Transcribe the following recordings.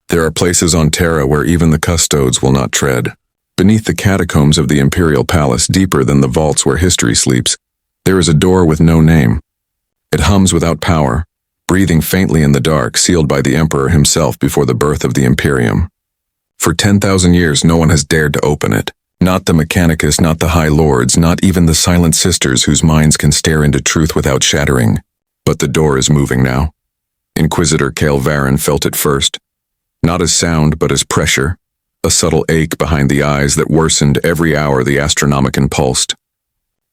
There are places on Terra where even the custodes will not tread. Beneath the catacombs of the Imperial Palace, deeper than the vaults where history sleeps, there is a door with no name. It hums without power, breathing faintly in the dark, sealed by the Emperor himself before the birth of the Imperium. For 10,000 years no one has dared to open it. Not the Mechanicus, not the High Lords, not even the Silent Sisters whose minds can stare into truth without shattering. But the door is moving now. Inquisitor Kael Varen felt it first. Not as sound, but as pressure. A subtle ache behind the eyes that worsened every hour the Astronomican pulsed.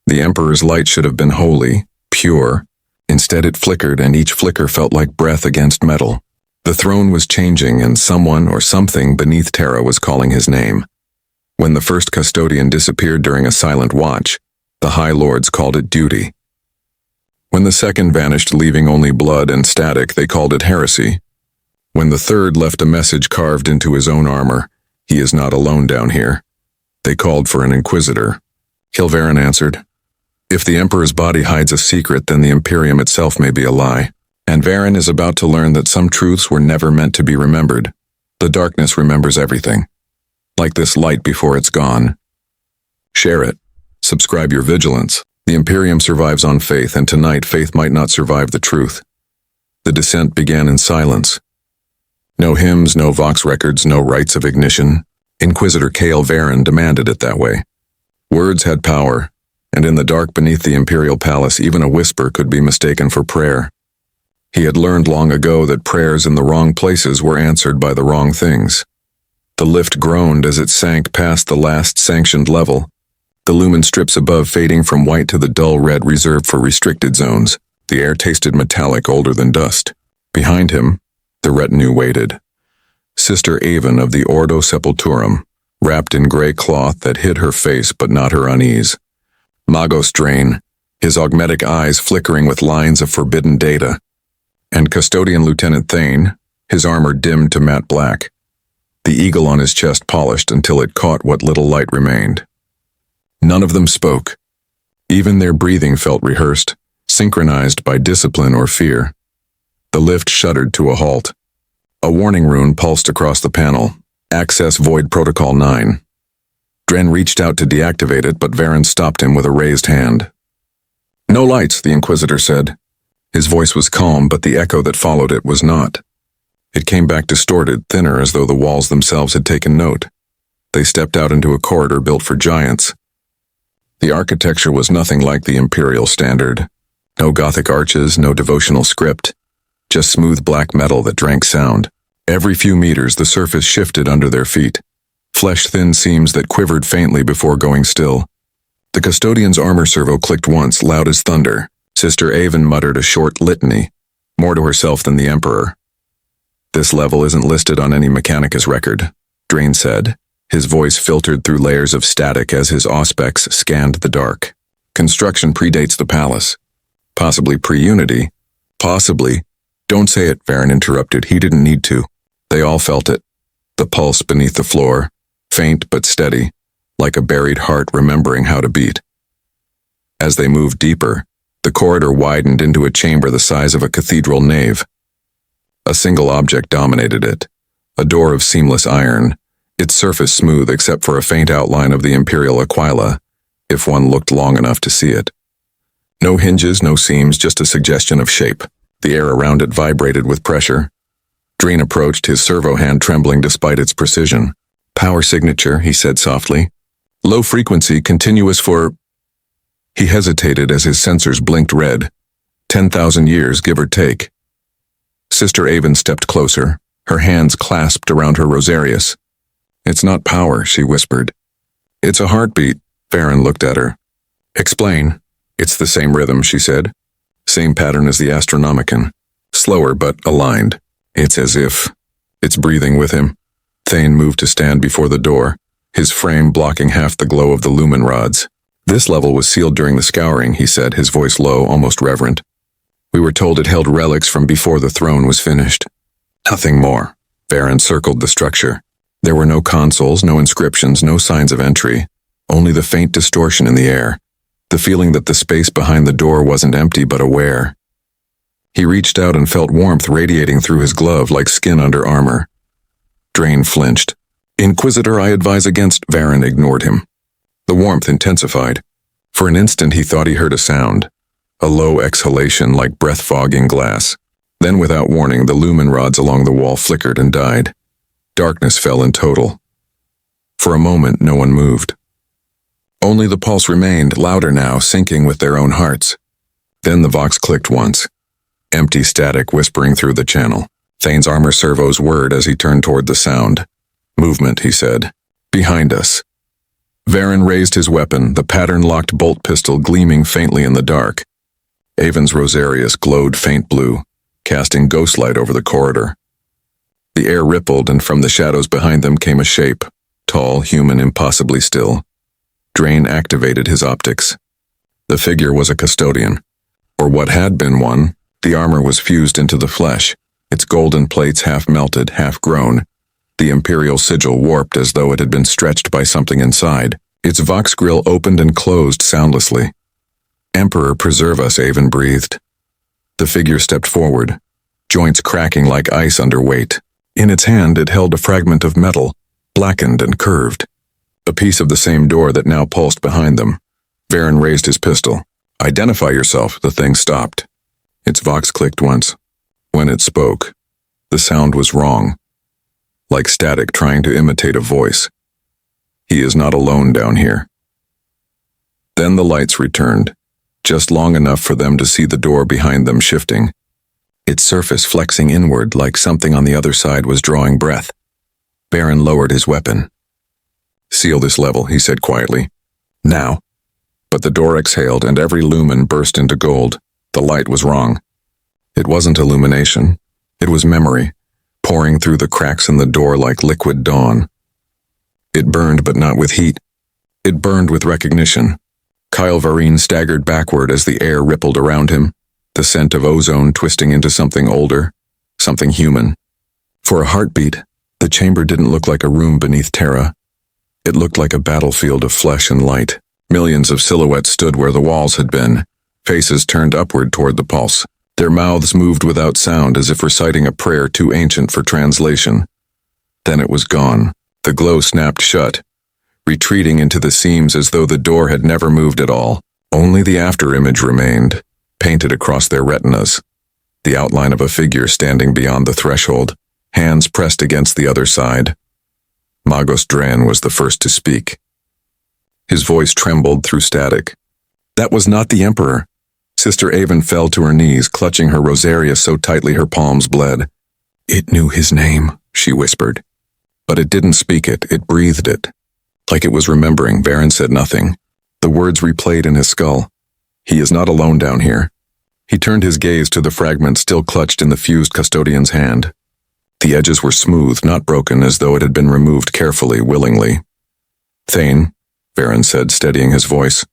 The Emperor's light should have been holy, pure. Instead it flickered, and each flicker felt like breath against metal. The throne was changing, and someone or something beneath Terra was calling his name. When the first custodian disappeared during a silent watch, the High Lords called it duty. When the second vanished, leaving only blood and static, they called it heresy. When the third left a message carved into his own armor, "He is not alone down here," they called for an inquisitor. Kael Varen answered, "If the Emperor's body hides a secret, then the Imperium itself may be a lie." And Varen is about to learn that some truths were never meant to be remembered. The darkness remembers everything. Like this light before it's gone. Share it. Subscribe your vigilance. The Imperium survives on faith, and tonight faith might not survive the truth. The descent began in silence. No hymns, no vox records, no rites of ignition. Inquisitor Kael Varen demanded it that way. Words had power, and in the dark beneath the Imperial Palace even a whisper could be mistaken for prayer. He had learned long ago that prayers in the wrong places were answered by the wrong things. The lift groaned as it sank past the last sanctioned level, the lumen strips above fading from white to the dull red reserved for restricted zones. The air tasted metallic, older than dust. Behind him, the retinue waited. Sister Avon of the Ordo Sepulturum, wrapped in gray cloth that hid her face but not her unease. Magos Drain, his augmetic eyes flickering with lines of forbidden data. And Custodian Lieutenant Thane, his armor dimmed to matte black. The eagle on his chest polished until it caught what little light remained. None of them spoke. Even their breathing felt rehearsed, synchronized by discipline or fear. The lift shuddered to a halt. A warning rune pulsed across the panel. Access Void Protocol 9. Dren reached out to deactivate it, but Varen stopped him with a raised hand. "No lights," the Inquisitor said. His voice was calm, but the echo that followed it was not. It came back distorted, thinner, as though the walls themselves had taken note. They stepped out into a corridor built for giants. The architecture was nothing like the Imperial standard. No Gothic arches, no devotional script. Just smooth black metal that drank sound. Every few meters the surface shifted under their feet. Flesh-thin seams that quivered faintly before going still. The custodian's armor servo clicked once, loud as thunder. Sister Avon muttered a short litany, more to herself than the Emperor. "This level isn't listed on any Mechanicus record," Drain said. His voice filtered through layers of static as his auspex scanned the dark. "Construction predates the palace. Possibly pre-Unity. Possibly." "Don't say it," Varen interrupted. He didn't need to. They all felt it. The pulse beneath the floor, faint but steady, like a buried heart remembering how to beat. As they moved deeper, the corridor widened into a chamber the size of a cathedral nave. A single object dominated it, a door of seamless iron, its surface smooth except for a faint outline of the Imperial Aquila, if one looked long enough to see it. No hinges, no seams, just a suggestion of shape. The air around it vibrated with pressure. Drain approached, his servo hand trembling despite its precision. "Power signature," he said softly. "Low frequency, continuous for—" He hesitated as his sensors blinked red. 10,000 years, give or take. Sister Avon stepped closer, her hands clasped around her rosarius. "It's not power," she whispered. "It's a heartbeat." Varen looked at her. "Explain." "It's the same rhythm," she said. "Same pattern as the Astronomican. Slower, but aligned. It's as if it's breathing with him." Thane moved to stand before the door, his frame blocking half the glow of the lumen rods. "This level was sealed during the scouring," he said, his voice low, almost reverent. "We were told it held relics from before the throne was finished. Nothing more." Varen circled the structure. There were no consoles, no inscriptions, no signs of entry, only the faint distortion in the air, the feeling that the space behind the door wasn't empty but aware. He reached out and felt warmth radiating through his glove like skin under armor. Drain flinched. Inquisitor, I advise against. Varen ignored him. The warmth intensified. For an instant he thought he heard a sound. A low exhalation like breath fogging glass. Then without warning the lumen rods along the wall flickered and died. Darkness fell in total. For a moment no one moved. Only the pulse remained, louder now, syncing with their own hearts. Then the vox clicked once. Empty static whispering through the channel. Thane's armor servo's word as he turned toward the sound. Movement, he said. Behind us. Varen raised his weapon, the pattern-locked bolt pistol gleaming faintly in the dark. Avon's Rosarius glowed faint blue, casting ghostlight over the corridor. The air rippled, and from the shadows behind them came a shape, tall, human, impossibly still. Drain activated his optics. The figure was a custodian, or what had been one. The armor was fused into the flesh, its golden plates half melted, half grown. The Imperial sigil warped as though it had been stretched by something inside. Its vox grill opened and closed soundlessly. Emperor preserve us, Avon breathed. The figure stepped forward, joints cracking like ice under weight. In its hand it held a fragment of metal, blackened and curved. A piece of the same door that now pulsed behind them. Varen raised his pistol. Identify yourself, the thing stopped. Its vox clicked once. When it spoke, the sound was wrong. Like static trying to imitate a voice. He is not alone down here. Then the lights returned, just long enough for them to see the door behind them shifting. Its surface flexing inward like something on the other side was drawing breath. Varen lowered his weapon. Seal this level, he said quietly. Now. But the door exhaled and every lumen burst into gold. The light was wrong. It wasn't illumination. It was memory, pouring through the cracks in the door like liquid dawn. It burned, but not with heat. It burned with recognition. Kyle Vareen staggered backward as the air rippled around him, the scent of ozone twisting into something older, something human. For a heartbeat, the chamber didn't look like a room beneath Terra. It looked like a battlefield of flesh and light. Millions of silhouettes stood where the walls had been, faces turned upward toward the pulse. Their mouths moved without sound as if reciting a prayer too ancient for translation. Then it was gone. The glow snapped shut, retreating into the seams as though the door had never moved at all. Only the afterimage remained, painted across their retinas. The outline of a figure standing beyond the threshold, hands pressed against the other side. Magos Dran was the first to speak. His voice trembled through static. That was not the Emperor. Sister Avon fell to her knees, clutching her rosaria so tightly her palms bled. It knew his name, she whispered. But it didn't speak it, it breathed it. Like it was remembering, Varen said nothing. The words replayed in his skull. He is not alone down here. He turned his gaze to the fragment still clutched in the fused custodian's hand. The edges were smooth, not broken, as though it had been removed carefully, willingly. Thane, Varen said, steadying his voice.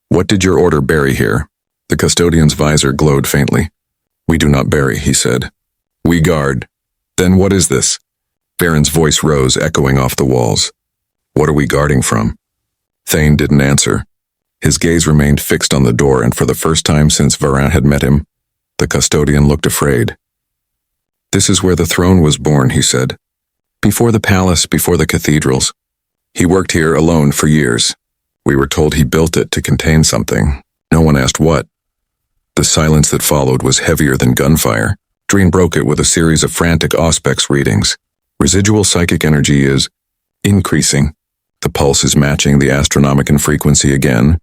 What did your order bury here? The custodian's visor glowed faintly. We do not bury, he said. We guard. Then what is this? Varen's voice rose, echoing off the walls. What are we guarding from? Thane didn't answer. His gaze remained fixed on the door, and for the first time since Varen had met him, the custodian looked afraid. This is where the throne was born, he said. Before the palace, before the cathedrals. He worked here alone for years. We were told he built it to contain something. No one asked what. The silence that followed was heavier than gunfire. Dreen broke it with a series of frantic auspex readings. Residual psychic energy is increasing. The pulse is matching the Astronomican frequency again,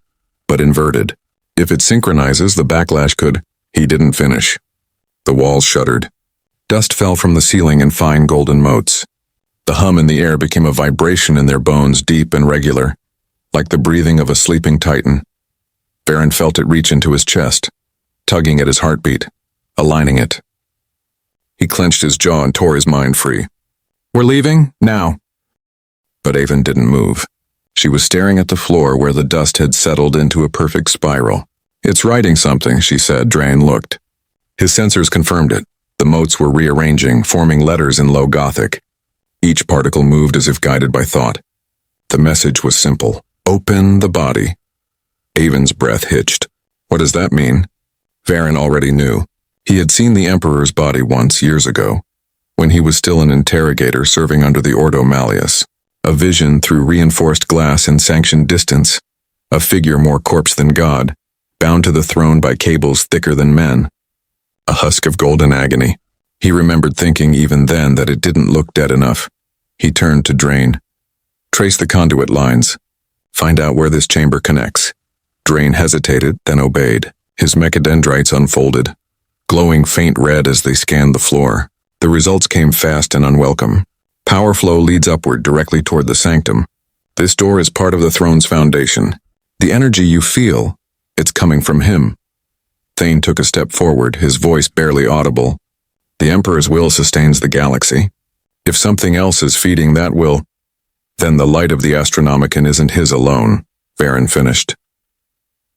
but inverted. If it synchronizes, the backlash could... He didn't finish. The walls shuddered. Dust fell from the ceiling in fine golden motes. The hum in the air became a vibration in their bones, deep and regular, like the breathing of a sleeping titan. Varen felt it reach into his chest, tugging at his heartbeat, aligning it. He clenched his jaw and tore his mind free. We're leaving? Now. But Avon didn't move. She was staring at the floor where the dust had settled into a perfect spiral. It's writing something, she said. Drain looked. His sensors confirmed it. The motes were rearranging, forming letters in low Gothic. Each particle moved as if guided by thought. The message was simple. Open the body. Avon's breath hitched. What does that mean? Varen already knew. He had seen the Emperor's body once, years ago. when he was still an interrogator serving under the Ordo Malleus. A vision through reinforced glass in sanctioned distance. A figure more corpse than God, bound to the throne by cables thicker than men. A husk of golden agony. He remembered thinking even then that it didn't look dead enough. He turned to Drain. Trace the conduit lines. Find out where this chamber connects. Drain hesitated, then obeyed. His mechadendrites unfolded, glowing faint red as they scanned the floor. The results came fast and unwelcome. Power flow leads upward directly toward the sanctum. This door is part of the throne's foundation. The energy you feel, it's coming from him. Thane took a step forward, his voice barely audible. The Emperor's will sustains the galaxy. If something else is feeding that will, then the light of the Astronomican isn't his alone, Varen finished.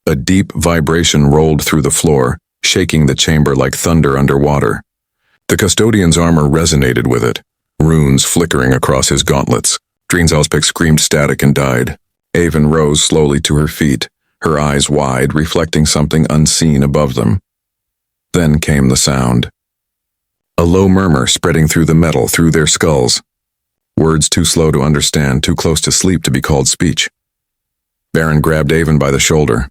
A deep vibration rolled through the floor, shaking the chamber like thunder underwater. The custodian's armor resonated with it, runes flickering across his gauntlets. Dreen's Auspic screamed static and died. Avon rose slowly to her feet, her eyes wide, reflecting something unseen above them. Then came the sound. A low murmur spreading through the metal, through their skulls. Words too slow to understand, too close to sleep to be called speech. Varen grabbed Avon by the shoulder.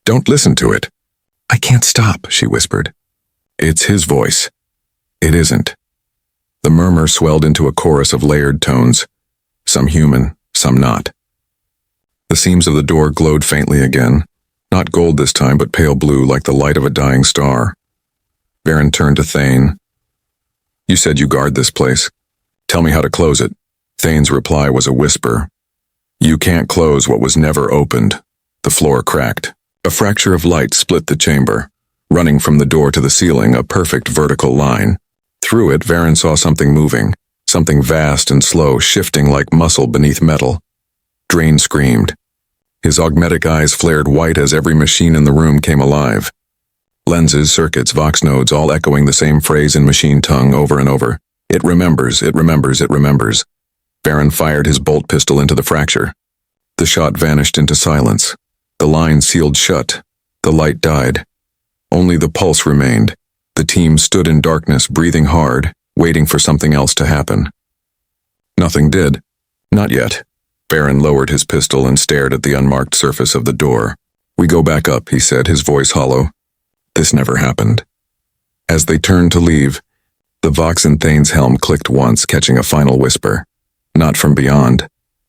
Don't listen to it. I can't stop, she whispered. It's his voice. It isn't. The murmur swelled into a chorus of layered tones, some human, some not. The seams of the door glowed faintly again, not gold this time, but pale blue like the light of a dying star. Varen turned to Thane. You said you guard this place. Tell me how to close it. Thane's reply was a whisper. You can't close what was never opened. The floor cracked. A fracture of light split the chamber, running from the door to the ceiling, a perfect vertical line. Through it, Varen saw something moving, something vast and slow, shifting like muscle beneath metal. Drain screamed. His augmetic eyes flared white as every machine in the room came alive. Lenses, circuits, vox nodes, all echoing the same phrase in machine tongue over and over. It remembers, it remembers, it remembers. Varen fired his bolt pistol into the fracture. The shot vanished into silence. The line sealed shut. The light died. Only the pulse remained. The team stood in darkness, breathing hard, waiting for something else to happen. Nothing did. Not yet. Varen lowered his pistol and stared at the unmarked surface of the door. We go back up, he said, his voice hollow. This never happened. As they turned to leave, the vox in Thane's helm clicked once, catching a final whisper. Not from beyond,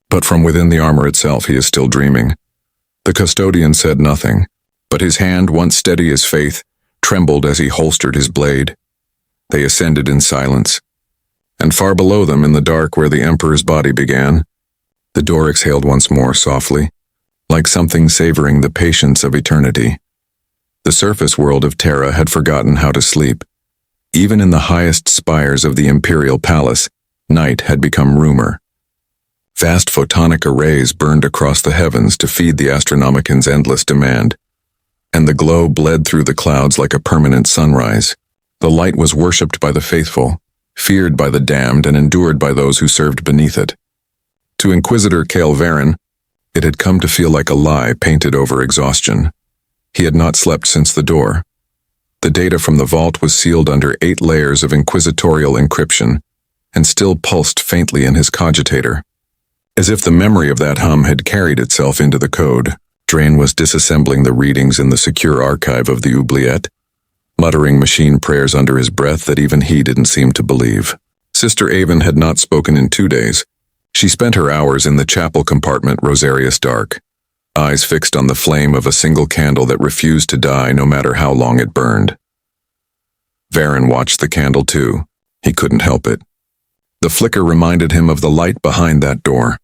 but from within the armor itself. He is still dreaming. The custodian said nothing, but his hand, once steady as faith, trembled as he holstered his blade. They ascended in silence, and far below them, in the dark where the Emperor's body began, the door exhaled once more softly, like something savoring the patience of eternity. The surface world of Terra had forgotten how to sleep. Even in the highest spires of the Imperial Palace, night had become rumor. Vast photonic arrays burned across the heavens to feed the Astronomican's endless demand, and the glow bled through the clouds like a permanent sunrise. The light was worshipped by the faithful, feared by the damned, and endured by those who served beneath it. To Inquisitor Kael Varen, it had come to feel like a lie painted over exhaustion. He had not slept since the door. The data from the vault was sealed under 8 layers of inquisitorial encryption, and still pulsed faintly in his cogitator. As if the memory of that hum had carried itself into the code, Drain was disassembling the readings in the secure archive of the oubliette, muttering machine prayers under his breath that even he didn't seem to believe. Sister Avon had not spoken in 2 days. She spent her hours in the chapel compartment, Rosarius dark, eyes fixed on the flame of a single candle that refused to die no matter how long it burned. Varen watched the candle too. He couldn't help it. The flicker reminded him of the light behind that door.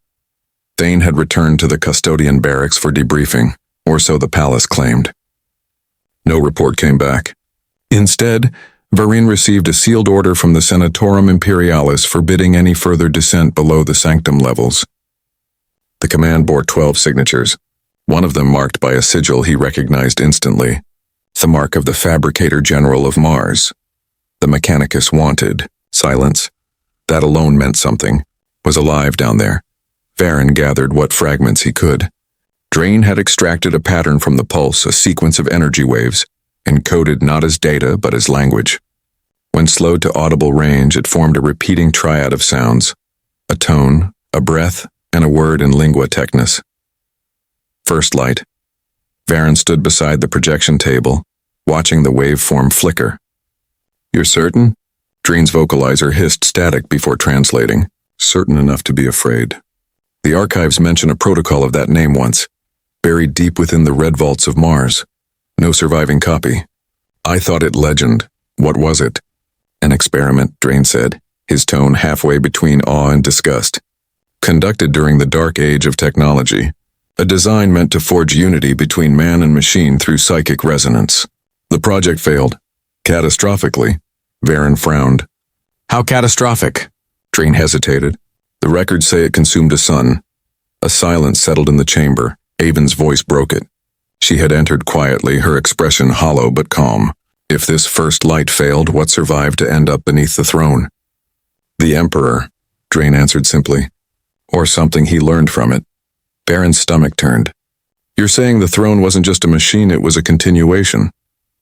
Thane had returned to the custodian barracks for debriefing, or so the palace claimed. No report came back. Instead, Varen received a sealed order from the Senatorum Imperialis forbidding any further descent below the sanctum levels. The command bore 12 signatures, one of them marked by a sigil he recognized instantly, the mark of the Fabricator General of Mars. The Mechanicus wanted silence. That alone meant something, was alive down there. Varen gathered what fragments he could. Drain had extracted a pattern from the pulse, a sequence of energy waves, encoded not as data but as language. When slowed to audible range, it formed a repeating triad of sounds, a tone, a breath, and a word in lingua technis. First light. Varen stood beside the projection table, watching the waveform flicker. "You're certain?" Dreen's vocalizer hissed static before translating, certain enough to be afraid. The archives mention a protocol of that name once, buried deep within the red vaults of Mars. No surviving copy. I thought it legend. What was it? An experiment, Dreen said, his tone halfway between awe and disgust. Conducted during the dark age of technology. A design meant to forge unity between man and machine through psychic resonance. The project failed. Catastrophically. Varen frowned. How catastrophic? Dreen hesitated. The records say it consumed a sun. A silence settled in the chamber. Avon's voice broke it. She had entered quietly, her expression hollow but calm. If this first light failed, what survived to end up beneath the throne? The Emperor, Dreen answered simply. Or something he learned from it. Varen's stomach turned. You're saying the throne wasn't just a machine, it was a continuation.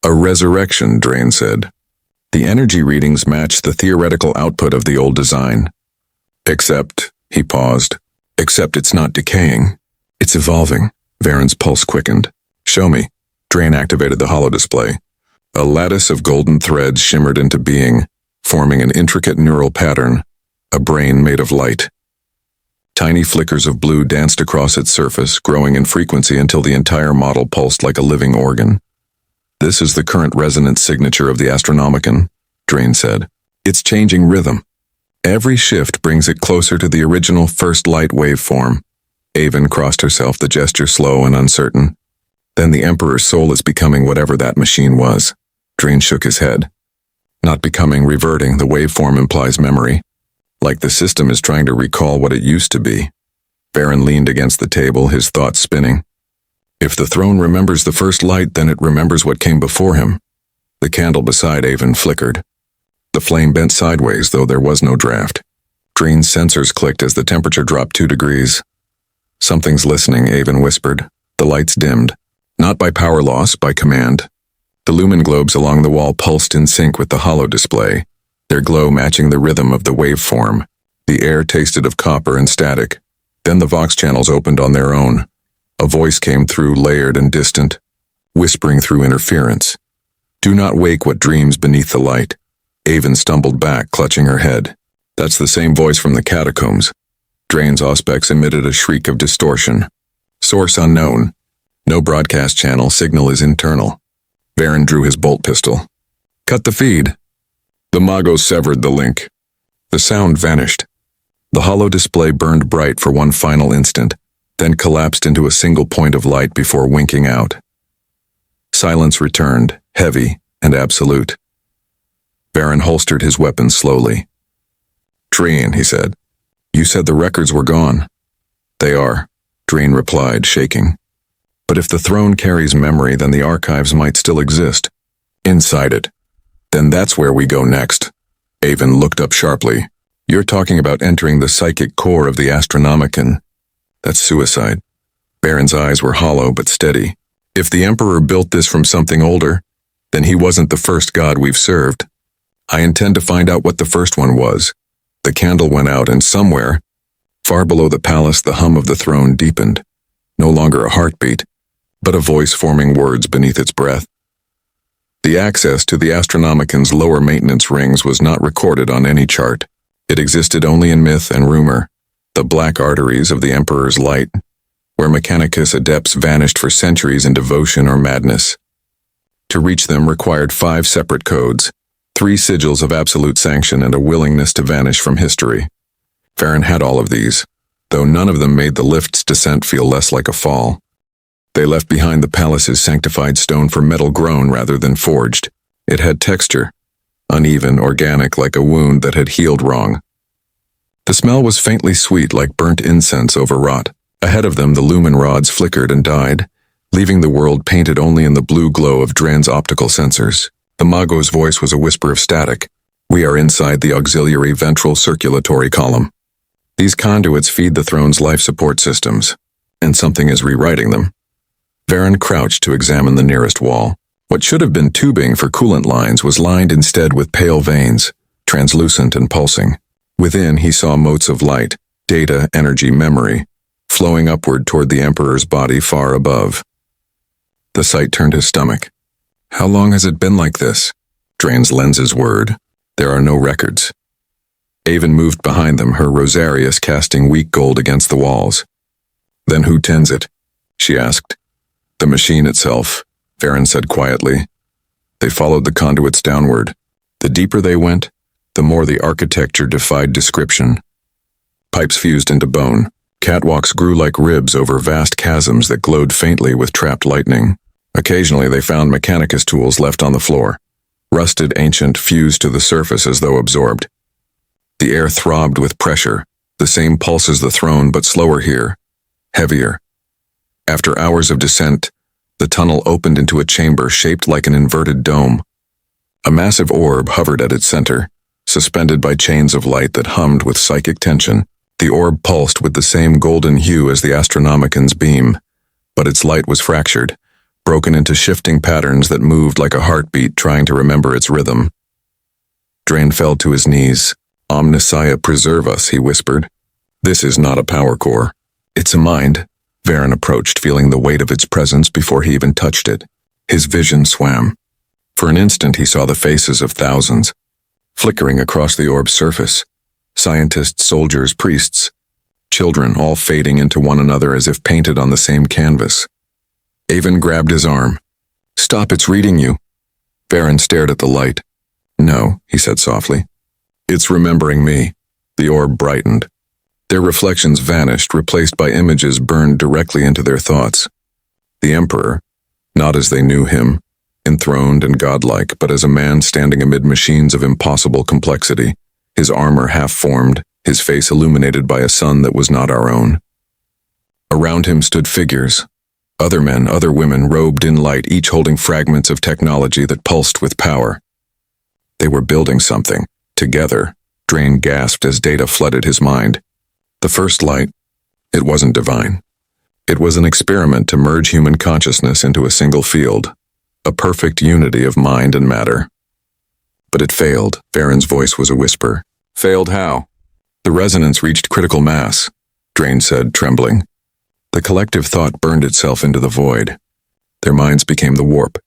A resurrection, Dreen said. The energy readings matched the theoretical output of the old design. Except, he paused, except it's not decaying. It's evolving. Varen's pulse quickened. Show me. Dreen activated the holodisplay. A lattice of golden threads shimmered into being, forming an intricate neural pattern, a brain made of light. Tiny flickers of blue danced across its surface, growing in frequency until the entire model pulsed like a living organ. This is the current resonance signature of the Astronomican, Dreen said. It's changing rhythm. Every shift brings it closer to the original first light waveform. Avon crossed herself, the gesture slow and uncertain. Then the Emperor's soul is becoming whatever that machine was. Dreen shook his head. Not becoming, reverting, the waveform implies memory. Like the system is trying to recall what it used to be. Varen leaned against the table, his thoughts spinning. If the throne remembers the first light, then it remembers what came before him. The candle beside Avon flickered. The flame bent sideways, though there was no draft. Dreen's sensors clicked as the temperature dropped 2 degrees. Something's listening, Avon whispered. The lights dimmed. Not by power loss, by command. The lumen globes along the wall pulsed in sync with the holo display, their glow matching the rhythm of the waveform. The air tasted of copper and static. Then the vox channels opened on their own. A voice came through, layered and distant, whispering through interference. Do not wake what dreams beneath the light. Avon stumbled back, clutching her head. That's the same voice from the catacombs. Dreen's auspex emitted a shriek of distortion. Source unknown. No broadcast channel, signal is internal. Varen drew his bolt pistol. Cut the feed. The Mago severed the link. The sound vanished. The holo display burned bright for one final instant, then collapsed into a single point of light before winking out. Silence returned, heavy and absolute. Varen holstered his weapon slowly. Dreen, he said. You said the records were gone. They are, Dreen replied, shaking. But if the throne carries memory, then the archives might still exist. Inside it. Then that's where we go next. Avon looked up sharply. You're talking about entering the psychic core of the Astronomican. That's suicide. Varen's eyes were hollow but steady. If the Emperor built this from something older, then he wasn't the first god we've served. I intend to find out what the first one was. The candle went out, and somewhere, far below the palace, the hum of the throne deepened. No longer a heartbeat, but a voice forming words beneath its breath. The access to the Astronomican's lower maintenance rings was not recorded on any chart. It existed only in myth and rumor, the black arteries of the Emperor's light, where Mechanicus adepts vanished for centuries in devotion or madness. To reach them required 5 separate codes, 3 sigils of absolute sanction, and a willingness to vanish from history. Varen had all of these, though none of them made the lift's descent feel less like a fall. They left behind the palace's sanctified stone for metal grown rather than forged. It had texture, uneven, organic, like a wound that had healed wrong. The smell was faintly sweet, like burnt incense overwrought. Ahead of them, the lumen rods flickered and died, leaving the world painted only in the blue glow of Dren's optical sensors. The Mago's voice was a whisper of static. We are inside the auxiliary ventral circulatory column. These conduits feed the throne's life support systems, and something is rewriting them. Varen crouched to examine the nearest wall. What should have been tubing for coolant lines was lined instead with pale veins, translucent and pulsing. Within, he saw motes of light, data, energy, memory, flowing upward toward the Emperor's body far above. The sight turned his stomach. How long has it been like this? Drain's lenses whirred. There are no records. Avon moved behind them, her rosarius casting weak gold against the walls. Then who tends it? She asked. The machine itself, Varen said quietly. They followed the conduits downward. The deeper they went, the more the architecture defied description. Pipes fused into bone. Catwalks grew like ribs over vast chasms that glowed faintly with trapped lightning. Occasionally they found Mechanicus tools left on the floor. Rusted, ancient, fused to the surface as though absorbed. The air throbbed with pressure, the same pulse as the throne, but slower here, heavier. After hours of descent, the tunnel opened into a chamber shaped like an inverted dome. A massive orb hovered at its center, suspended by chains of light that hummed with psychic tension. The orb pulsed with the same golden hue as the Astronomican's beam, but its light was fractured, broken into shifting patterns that moved like a heartbeat trying to remember its rhythm. Drain fell to his knees. Omnissiah preserve us, he whispered. This is not a power core. It's a mind. Varen approached, feeling the weight of its presence before he even touched it. His vision swam. For an instant he saw the faces of thousands, flickering across the orb's surface. Scientists, soldiers, priests, children, all fading into one another as if painted on the same canvas. Avon grabbed his arm. Stop, it's reading you. Varen stared at the light. No, he said softly. It's remembering me. The orb brightened. Their reflections vanished, replaced by images burned directly into their thoughts. The Emperor, not as they knew him, enthroned and godlike, but as a man standing amid machines of impossible complexity, his armor half-formed, his face illuminated by a sun that was not our own. Around him stood figures. Other men, other women, robed in light, each holding fragments of technology that pulsed with power. They were building something, together. Drain gasped as data flooded his mind. The first light, it wasn't divine. It was an experiment to merge human consciousness into a single field, a perfect unity of mind and matter. But it failed. Varen's voice was a whisper. Failed how? The resonance reached critical mass, Drain said, trembling. The collective thought burned itself into the void. Their minds became the warp.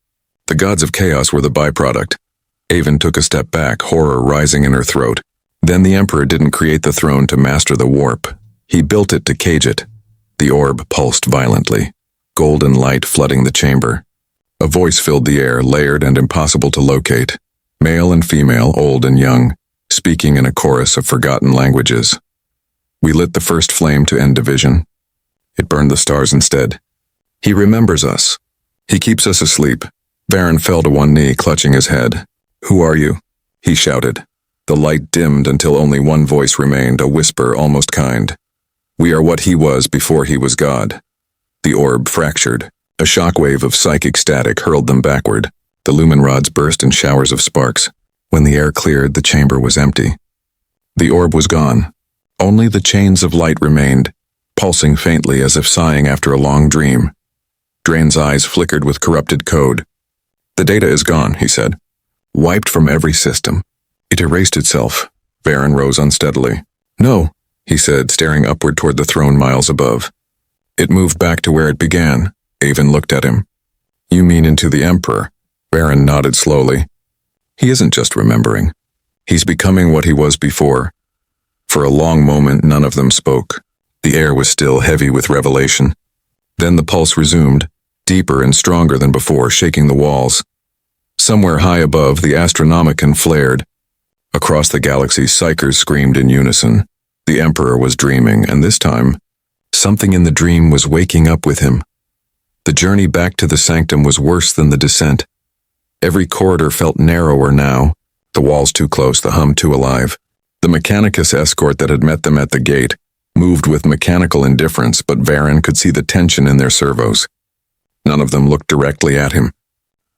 The gods of chaos were the byproduct. Avon took a step back, horror rising in her throat. Then the Emperor didn't create the throne to master the warp. He built it to cage it. The orb pulsed violently, golden light flooding the chamber. A voice filled the air, layered and impossible to locate. Male and female, old and young, speaking in a chorus of forgotten languages. We lit the first flame to end division. It burned the stars instead. He remembers us. He keeps us asleep. Varen fell to one knee, clutching his head. Who are you? He shouted. The light dimmed until only one voice remained, a whisper almost kind. We are what he was before he was God. The orb fractured. A shockwave of psychic static hurled them backward. The lumen rods burst in showers of sparks. When the air cleared, the chamber was empty. The orb was gone. Only the chains of light remained, pulsing faintly as if sighing after a long dream. Drain's eyes flickered with corrupted code. The data is gone, he said. Wiped from every system. It erased itself. Varen rose unsteadily. No, he said, staring upward toward the throne miles above. It moved back to where it began. Avon looked at him. You mean into the Emperor? Varen nodded slowly. He isn't just remembering. He's becoming what he was before. For a long moment, none of them spoke. The air was still heavy with revelation. Then the pulse resumed, deeper and stronger than before, shaking the walls. Somewhere high above, the Astronomican flared. Across the galaxy, psychers screamed in unison. The Emperor was dreaming, and this time, something in the dream was waking up with him. The journey back to the sanctum was worse than the descent. Every corridor felt narrower now, the walls too close, the hum too alive. The Mechanicus escort that had met them at the gate moved with mechanical indifference, but Varen could see the tension in their servos. None of them looked directly at him.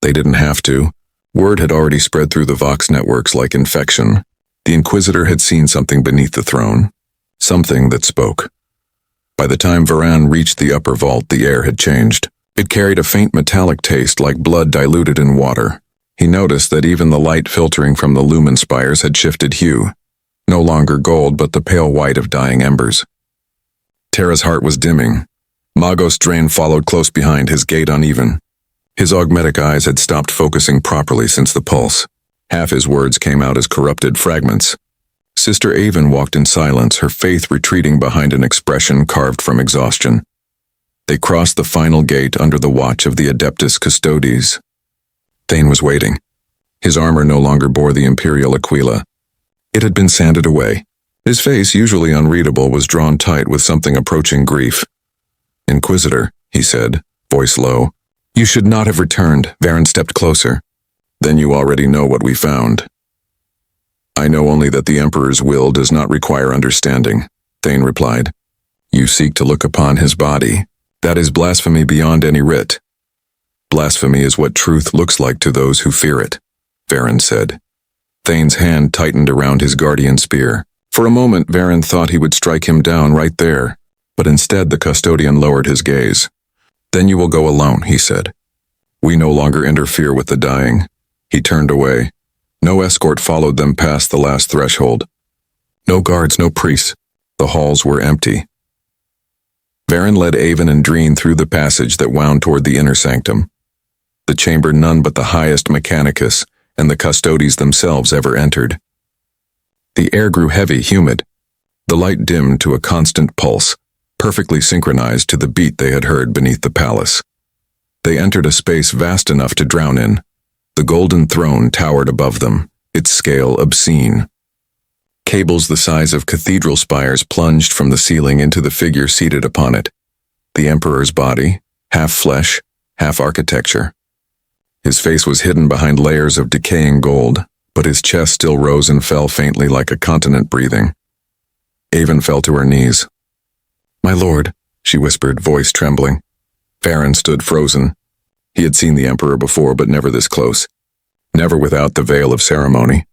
They didn't have to. Word had already spread through the Vox networks like infection. The Inquisitor had seen something beneath the throne. Something that spoke. By the time Varen reached the upper vault, the air had changed. It carried a faint metallic taste like blood diluted in water. He noticed that even the light filtering from the lumen spires had shifted hue, no longer gold but the pale white of dying embers. Terra's heart was dimming. Magos Drain followed close behind, his gait uneven. His augmetic eyes had stopped focusing properly since the pulse. Half his words came out as corrupted fragments. Sister Avon walked in silence, her faith retreating behind an expression carved from exhaustion. They crossed the final gate under the watch of the Adeptus Custodes. Thane was waiting. His armor no longer bore the Imperial Aquila. It had been sanded away. His face, usually unreadable, was drawn tight with something approaching grief. "Inquisitor," he said, voice low. "You should not have returned." Varen stepped closer. "Then you already know what we found." "I know only that the Emperor's will does not require understanding," Thane replied. "You seek to look upon his body. That is blasphemy beyond any writ." "Blasphemy is what truth looks like to those who fear it," Varen said. Thane's hand tightened around his guardian spear. For a moment, Varen thought he would strike him down right there, but instead the custodian lowered his gaze. "Then you will go alone," he said. "We no longer interfere with the dying." He turned away. No escort followed them past the last threshold. No guards, no priests. The halls were empty. Varen led Avon and Dreen through the passage that wound toward the inner sanctum. The chamber none but the highest Mechanicus and the Custodes themselves ever entered. The air grew heavy, humid. The light dimmed to a constant pulse, perfectly synchronized to the beat they had heard beneath the palace. They entered a space vast enough to drown in. The golden throne towered above them, its scale obscene. Cables the size of cathedral spires plunged from the ceiling into the figure seated upon it. The Emperor's body, half flesh, half architecture. His face was hidden behind layers of decaying gold, but his chest still rose and fell faintly like a continent breathing. Avon fell to her knees. "My lord," she whispered, voice trembling. Varen stood frozen. He had seen the Emperor before, but never this close. Never without the veil of ceremony.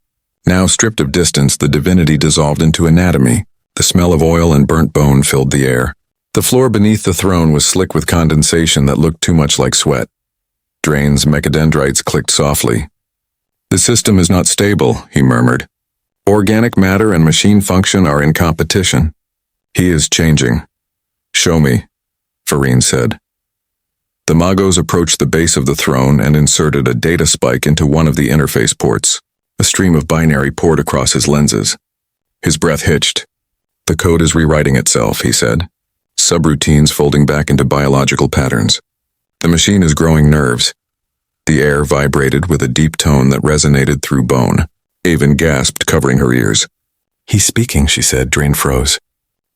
Now, stripped of distance, the divinity dissolved into anatomy. The smell of oil and burnt bone filled the air. The floor beneath the throne was slick with condensation that looked too much like sweat. Drain's mechadendrites clicked softly. "The system is not stable," he murmured. "Organic matter and machine function are in competition. He is changing." "Show me," Farine said. The Magos approached the base of the throne and inserted a data spike into one of the interface ports. A stream of binary poured across his lenses. His breath hitched. "The code is rewriting itself," he said. Subroutines folding back into biological patterns. "The machine is growing nerves." The air vibrated with a deep tone that resonated through bone. Avon gasped, covering her ears. "He's speaking," she said. Drain froze.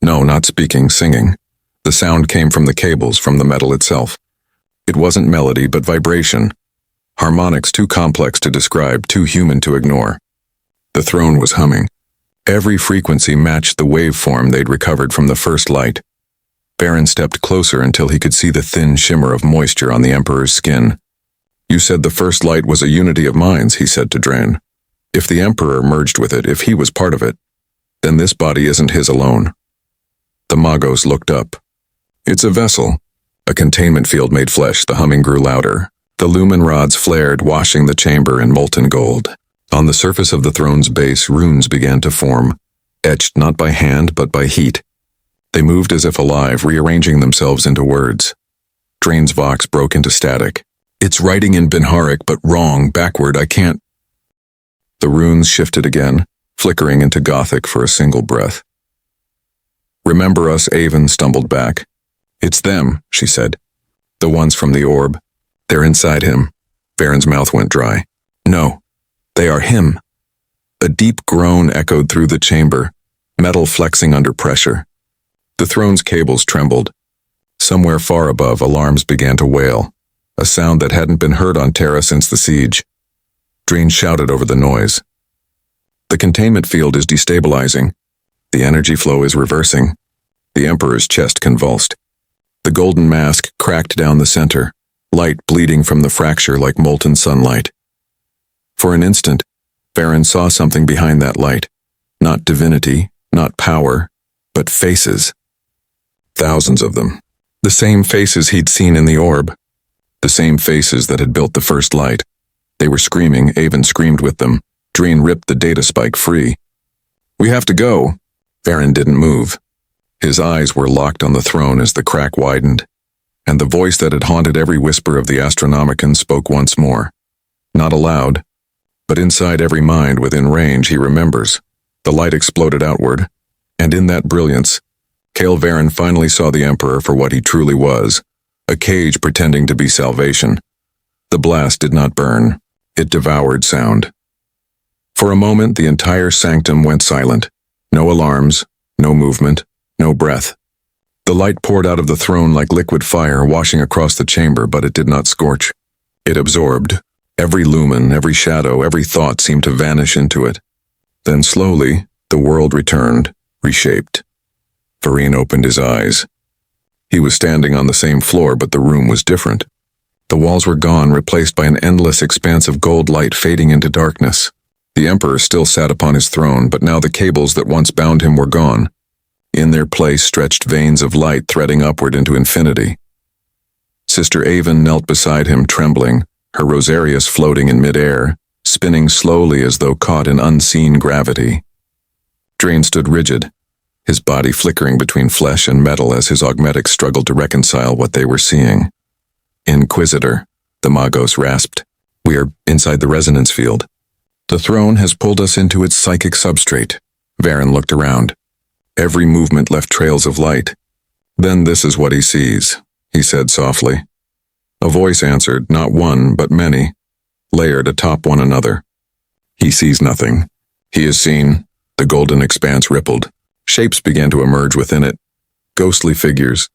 "No, not speaking, singing." The sound came from the cables, from the metal itself. It wasn't melody, but vibration. Harmonics too complex to describe, too human to ignore. The throne was humming. Every frequency matched the waveform they'd recovered from the first light. Varen stepped closer until he could see the thin shimmer of moisture on the Emperor's skin. "You said the first light was a unity of minds," he said to Drain. "If the Emperor merged with it, if he was part of it, then this body isn't his alone." The Magos looked up. "It's a vessel." A containment field made flesh. The humming grew louder. The lumen rods flared, washing the chamber in molten gold. On the surface of the throne's base, runes began to form, etched not by hand but by heat. They moved as if alive, rearranging themselves into words. Drain's vox broke into static. "It's writing in Binharic, but wrong, backward, I can't." The runes shifted again, flickering into Gothic for a single breath. "Remember us," Avon stumbled back. "It's them," she said. "The ones from the orb. They're inside him." Varen's mouth went dry. "No, they are him." A deep groan echoed through the chamber, metal flexing under pressure. The throne's cables trembled. Somewhere far above, alarms began to wail, a sound that hadn't been heard on Terra since the siege. Drain shouted over the noise. "The containment field is destabilizing. The energy flow is reversing." The Emperor's chest convulsed. The golden mask cracked down the center, light bleeding from the fracture like molten sunlight. For an instant, Varen saw something behind that light. Not divinity, not power, but faces. Thousands of them. The same faces he'd seen in the orb. The same faces that had built the first light. They were screaming, Avon screamed with them. Drain ripped the data spike free. "We have to go." Varen didn't move. His eyes were locked on the throne as the crack widened, and the voice that had haunted every whisper of the Astronomican spoke once more. Not aloud, but inside every mind within range he remembers. The light exploded outward, and in that brilliance, Kael Varen finally saw the Emperor for what he truly was, a cage pretending to be salvation. The blast did not burn. It devoured sound. For a moment, the entire sanctum went silent. No alarms, no movement, no breath. The light poured out of the throne like liquid fire washing across the chamber, but it did not scorch. It absorbed. Every lumen, every shadow, every thought seemed to vanish into it. Then slowly, the world returned, reshaped. Varen opened his eyes. He was standing on the same floor, but the room was different. The walls were gone, replaced by an endless expanse of gold light fading into darkness. The Emperor still sat upon his throne, but now the cables that once bound him were gone. In their place stretched veins of light threading upward into infinity. Sister Avon knelt beside him, trembling, her rosarius floating in midair, spinning slowly as though caught in unseen gravity. Drain stood rigid, his body flickering between flesh and metal as his augmetics struggled to reconcile what they were seeing. "Inquisitor," the Magos rasped. "We are inside the resonance field. The throne has pulled us into its psychic substrate." Varen looked around. Every movement left trails of light. "Then this is what he sees," he said softly. A voice answered, not one, but many, layered atop one another. "He sees nothing. He has seen." The golden expanse rippled. Shapes began to emerge within it. Ghostly figures.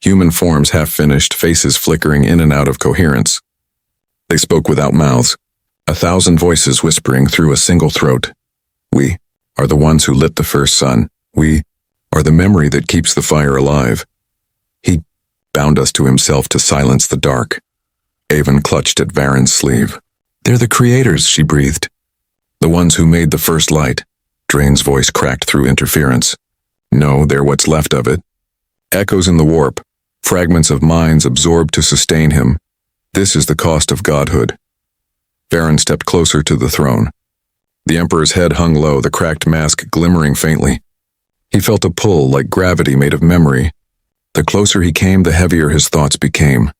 Human forms half-finished, faces flickering in and out of coherence. They spoke without mouths. 1,000 voices whispering through a single throat. "We are the ones who lit the first sun. We are the memory that keeps the fire alive. He bound us to himself to silence the dark." Avon clutched at Varen's sleeve. "They're the creators," she breathed. "The ones who made the first light." Drain's voice cracked through interference. "No, they're what's left of it. Echoes in the warp, fragments of minds absorbed to sustain him. This is the cost of godhood." Varen stepped closer to the throne. The Emperor's head hung low, the cracked mask glimmering faintly. He felt a pull like gravity made of memory. The closer he came, the heavier his thoughts became,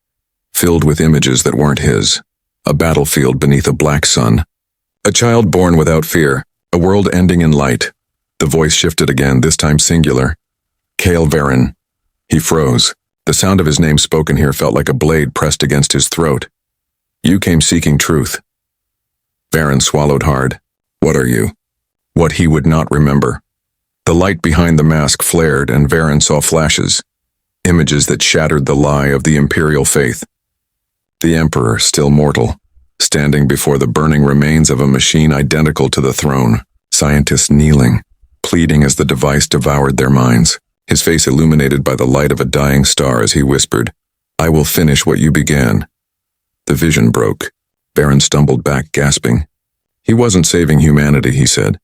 filled with images that weren't his. A battlefield beneath a black sun. A child born without fear. A world ending in light. The voice shifted again, this time singular. "Kael Varen." He froze. The sound of his name spoken here felt like a blade pressed against his throat. "You came seeking truth." Varen swallowed hard. "What are you?" What he would not remember. The light behind the mask flared, and Varen saw flashes. Images that shattered the lie of the Imperial faith. The Emperor, still mortal, standing before the burning remains of a machine identical to the throne. Scientists kneeling, pleading as the device devoured their minds. His face illuminated by the light of a dying star as he whispered, "I will finish what you began." The vision broke. Varen stumbled back, gasping. He wasn't saving humanity, he said.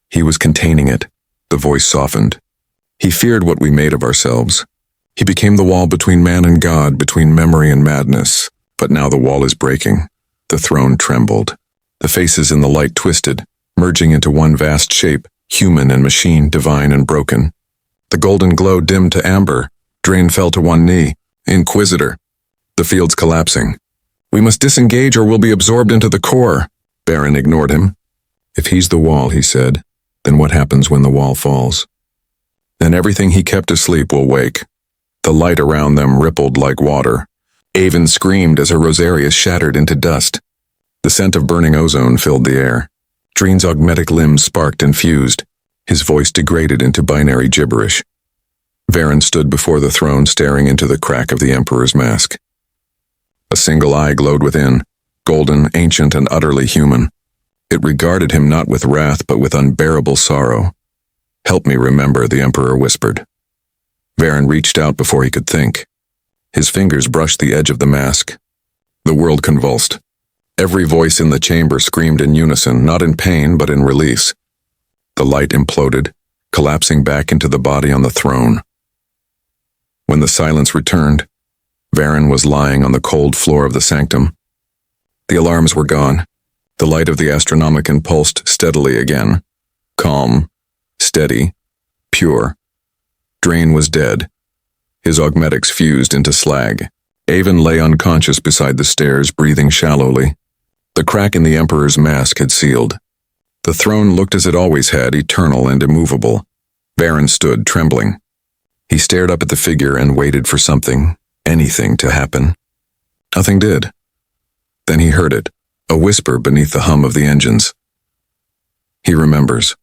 He was containing it. The voice softened. He feared what we made of ourselves. He became the wall between man and God, between memory and madness. But now the wall is breaking. The throne trembled. The faces in the light twisted, merging into one vast shape, human and machine, divine and broken. The golden glow dimmed to amber. Drain fell to one knee. "Inquisitor." "The field's collapsing. We must disengage or we'll be absorbed into the core." Varen ignored him. "If he's the wall," he said, "then what happens when the wall falls?" "Then everything he kept asleep will wake." The light around them rippled like water. Avon screamed as her rosarius shattered into dust. The scent of burning ozone filled the air. Drain's augmetic limbs sparked and fused. His voice degraded into binary gibberish. Varen stood before the throne, staring into the crack of the Emperor's mask. A single eye glowed within, golden, ancient, and utterly human. It regarded him not with wrath, but with unbearable sorrow. "Help me remember," the Emperor whispered. Varen reached out before he could think. His fingers brushed the edge of the mask. The world convulsed. Every voice in the chamber screamed in unison, not in pain, but in release. The light imploded, collapsing back into the body on the throne. When the silence returned, Varen was lying on the cold floor of the sanctum. The alarms were gone. The light of the Astronomican pulsed steadily again. Calm, steady, pure. Drain was dead. His augmetics fused into slag. Avon lay unconscious beside the stairs, breathing shallowly. The crack in the Emperor's mask had sealed. The throne looked as it always had, eternal and immovable. Varen stood, trembling. He stared up at the figure and waited for something, anything, to happen. Nothing did. Then he heard it, a whisper beneath the hum of the engines. He remembers.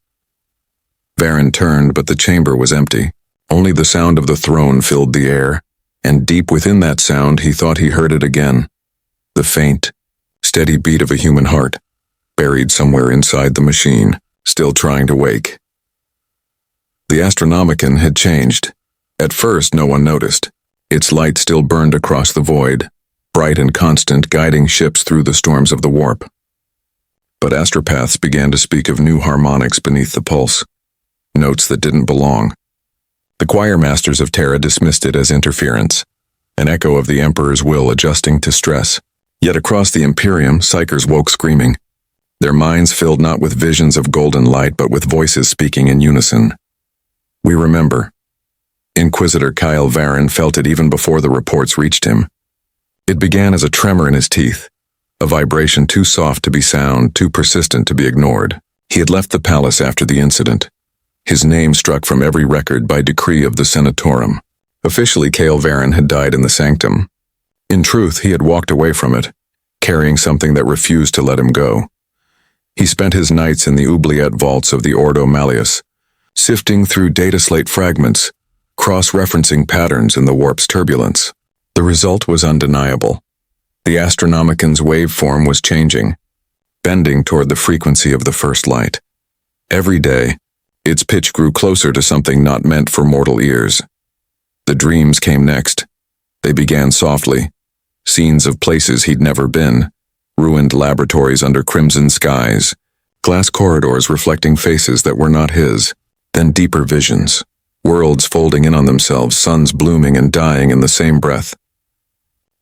Varen turned, but the chamber was empty. Only the sound of the throne filled the air, and deep within that sound he thought he heard it again. The faint, steady beat of a human heart, buried somewhere inside the machine, still trying to wake. The Astronomican had changed. At first no one noticed. Its light still burned across the void, bright and constant, guiding ships through the storms of the warp. But astropaths began to speak of new harmonics beneath the pulse, notes that didn't belong. The choir masters of Terra dismissed it as interference, an echo of the Emperor's will adjusting to stress. Yet across the Imperium, psychers woke screaming, their minds filled not with visions of golden light but with voices speaking in unison. We remember. Inquisitor Kyle Varen felt it even before the reports reached him. It began as a tremor in his teeth, a vibration too soft to be sound, too persistent to be ignored. He had left the palace after the incident. His name struck from every record by decree of the Senatorum. Officially, Kyle Varen had died in the sanctum. In truth, he had walked away from it, carrying something that refused to let him go. He spent his nights in the oubliette vaults of the Ordo Malleus, sifting through data slate fragments, cross-referencing patterns in the warp's turbulence. The result was undeniable. The Astronomican's waveform was changing, bending toward the frequency of the first light. Every day, its pitch grew closer to something not meant for mortal ears. The dreams came next. They began softly, scenes of places he'd never been, ruined laboratories under crimson skies, glass corridors reflecting faces that were not his, then deeper visions, worlds folding in on themselves, suns blooming and dying in the same breath.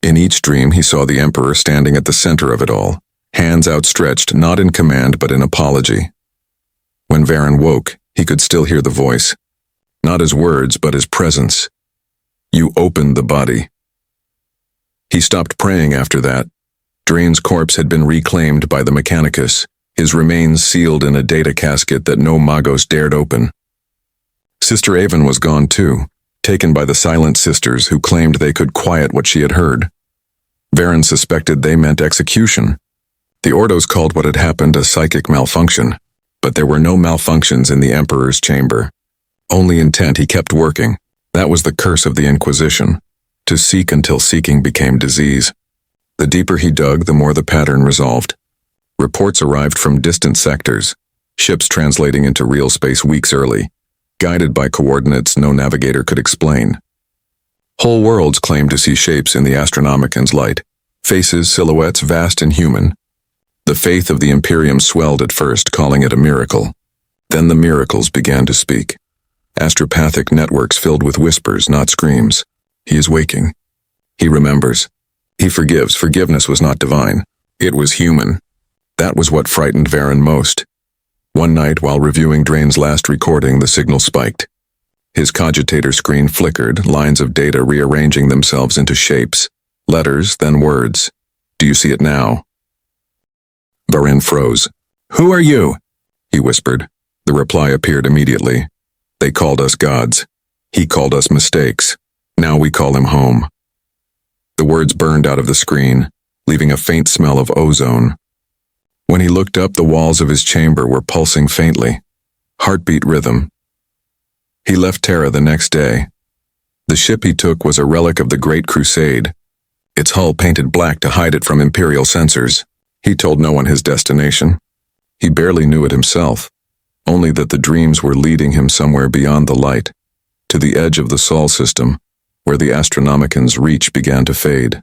In each dream he saw the Emperor standing at the center of it all, hands outstretched, not in command but in apology. When Varen woke, he could still hear the voice, not his words but his presence. You opened the body. He stopped praying after that. Drain's corpse had been reclaimed by the Mechanicus, his remains sealed in a data casket that no Magos dared open. Sister Avon was gone too, taken by the Silent Sisters who claimed they could quiet what she had heard. Varen suspected they meant execution. The Ordos called what had happened a psychic malfunction, but there were no malfunctions in the Emperor's chamber. Only intent. He kept working. That was the curse of the Inquisition, to seek until seeking became disease. The deeper he dug, the more the pattern resolved. Reports arrived from distant sectors, ships translating into real space weeks early, guided by coordinates no navigator could explain. Whole worlds claimed to see shapes in the Astronomican's light, faces, silhouettes, vast and human. The faith of the Imperium swelled at first, calling it a miracle. Then the miracles began to speak. Astropathic networks filled with whispers, not screams. He is waking. He remembers. He forgives. Forgiveness was not divine. It was human. That was what frightened Varen most. One night, while reviewing Drain's last recording, the signal spiked. His cogitator screen flickered, lines of data rearranging themselves into shapes, letters, then words. Do you see it now? Varen froze. Who are you? He whispered. The reply appeared immediately. They called us gods. He called us mistakes. Now we call him home. The words burned out of the screen, leaving a faint smell of ozone. When he looked up, the walls of his chamber were pulsing faintly. Heartbeat rhythm. He left Terra the next day. The ship he took was a relic of the Great Crusade, its hull painted black to hide it from Imperial censors. He told no one his destination. He barely knew it himself, only that the dreams were leading him somewhere beyond the light, to the edge of the Sol system, where the Astronomican's reach began to fade.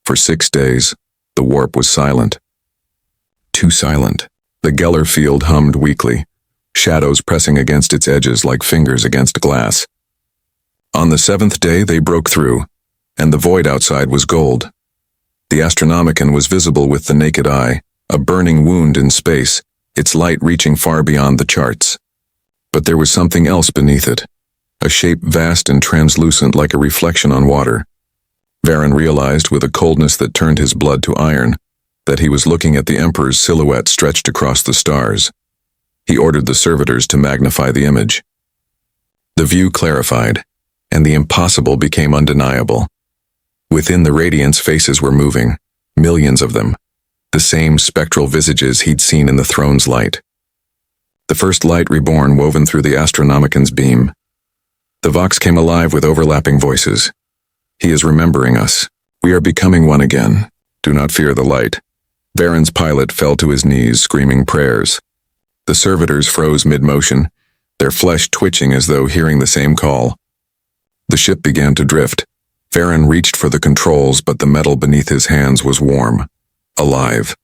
For 6 days, the warp was silent. Too silent. The Geller field hummed weakly, shadows pressing against its edges like fingers against glass. On the 7th day, they broke through, and the void outside was gold. The Astronomican was visible with the naked eye, a burning wound in space, its light reaching far beyond the charts. But there was something else beneath it, a shape vast and translucent like a reflection on water. Varen realized with a coldness that turned his blood to iron that he was looking at the Emperor's silhouette stretched across the stars. He ordered the servitors to magnify the image. The view clarified, and the impossible became undeniable. Within the radiance, faces were moving, millions of them, the same spectral visages he'd seen in the throne's light. The first light reborn woven through the Astronomican's beam. The Vox came alive with overlapping voices. He is remembering us. We are becoming one again. Do not fear the light. Varen's pilot fell to his knees, screaming prayers. The servitors froze mid-motion, their flesh twitching as though hearing the same call. The ship began to drift. Varen reached for the controls, but the metal beneath his hands was warm, alive.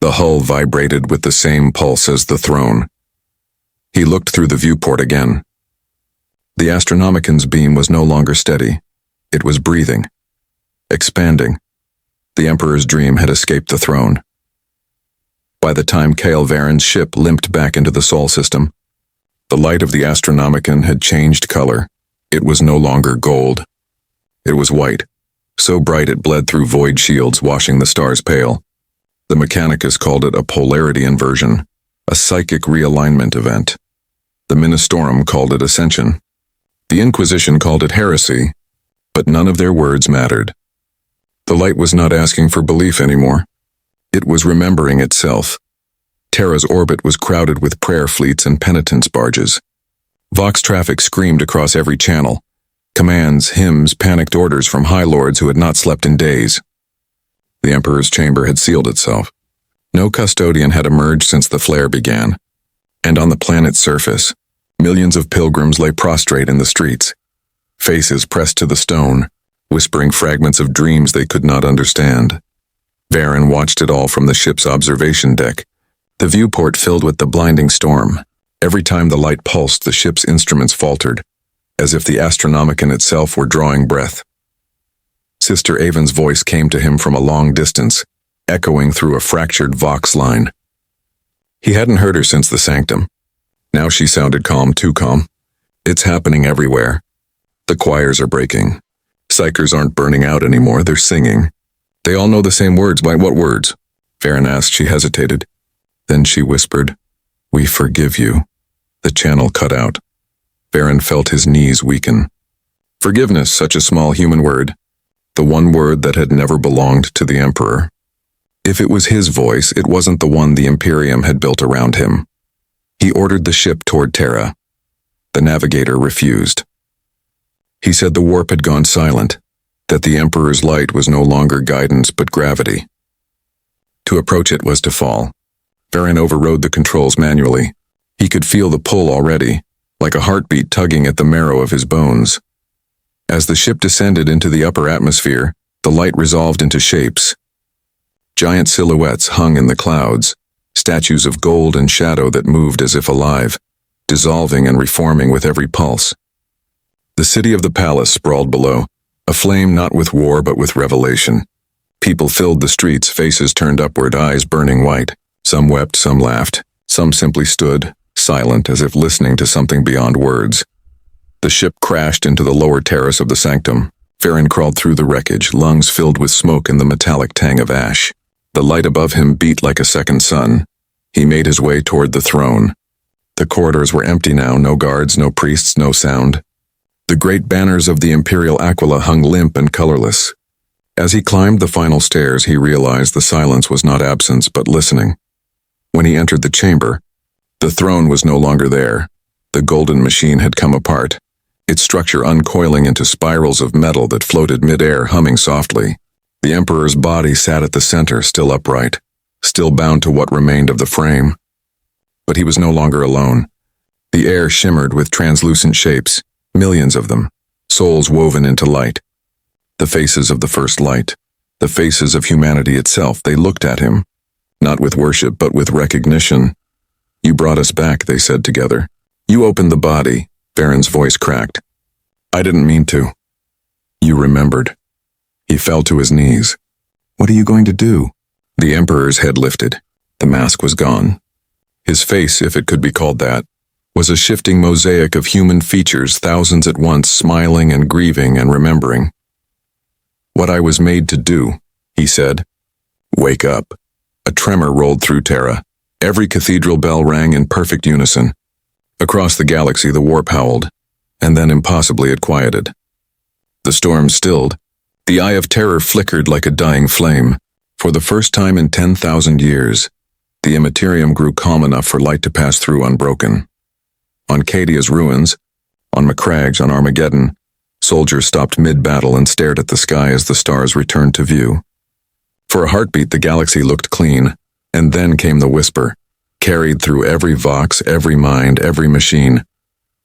The hull vibrated with the same pulse as the throne. He looked through the viewport again. The Astronomican's beam was no longer steady. It was breathing, expanding. The Emperor's dream had escaped the throne. By the time Kael Varen's ship limped back into the Sol system, the light of the Astronomican had changed color. It was no longer gold. It was white, so bright it bled through void shields, washing the stars pale. The Mechanicus called it a polarity inversion, a psychic realignment event. The Ministorum called it ascension. The Inquisition called it heresy, but none of their words mattered. The light was not asking for belief anymore. It was remembering itself. Terra's orbit was crowded with prayer fleets and penitence barges. Vox traffic screamed across every channel. Commands, hymns, panicked orders from High Lords who had not slept in days. The Emperor's chamber had sealed itself. No custodian had emerged since the flare began. And on the planet's surface, millions of pilgrims lay prostrate in the streets, faces pressed to the stone, whispering fragments of dreams they could not understand. Varen watched it all from the ship's observation deck, the viewport filled with the blinding storm. Every time the light pulsed, the ship's instruments faltered, as if the Astronomican itself were drawing breath. Sister Avon's voice came to him from a long distance, echoing through a fractured Vox line. He hadn't heard her since the sanctum. Now she sounded calm, too calm. It's happening everywhere. The choirs are breaking. Psychers aren't burning out anymore, they're singing. They all know the same words. By what words? Varen asked. She hesitated. Then she whispered, "We forgive you." The channel cut out. Varen felt his knees weaken. Forgiveness, such a small human word. The one word that had never belonged to the Emperor. If it was his voice, it wasn't the one the Imperium had built around him. He ordered the ship toward Terra. The navigator refused. He said the warp had gone silent, that the Emperor's light was no longer guidance but gravity. To approach it was to fall. Varen overrode the controls manually. He could feel the pull already, like a heartbeat tugging at the marrow of his bones. As the ship descended into the upper atmosphere, the light resolved into shapes. Giant silhouettes hung in the clouds, statues of gold and shadow that moved as if alive, dissolving and reforming with every pulse. The city of the palace sprawled below, aflame not with war but with revelation. People filled the streets, faces turned upward, eyes burning white. Some wept, some laughed, some simply stood, silent as if listening to something beyond words. The ship crashed into the lower terrace of the sanctum. Varen crawled through the wreckage, lungs filled with smoke and the metallic tang of ash. The light above him beat like a second sun. He made his way toward the throne. The corridors were empty now, no guards, no priests, no sound. The great banners of the Imperial Aquila hung limp and colorless. As he climbed the final stairs, he realized the silence was not absence but listening. When he entered the chamber, the throne was no longer there. The golden machine had come apart, its structure uncoiling into spirals of metal that floated mid-air, humming softly. The Emperor's body sat at the center, still upright, still bound to what remained of the frame. But he was no longer alone. The air shimmered with translucent shapes, millions of them, souls woven into light. The faces of the first light, the faces of humanity itself, they looked at him, not with worship but with recognition. "You brought us back," they said together. "You opened the body," Varen's voice cracked. "I didn't mean to." You remembered. He fell to his knees. What are you going to do? The Emperor's head lifted. The mask was gone. His face, if it could be called that, was a shifting mosaic of human features, thousands at once, smiling and grieving and remembering. What I was made to do, he said. Wake up. A tremor rolled through Terra. Every cathedral bell rang in perfect unison. Across the galaxy the warp howled, and then impossibly it quieted. The storm stilled. The eye of terror flickered like a dying flame. For the first time in 10,000 years, the Imperium grew calm enough for light to pass through unbroken. On Cadia's ruins, on Macragge's, on Armageddon, soldiers stopped mid-battle and stared at the sky as the stars returned to view. For a heartbeat the galaxy looked clean, and then came the whisper, carried through every vox, every mind, every machine.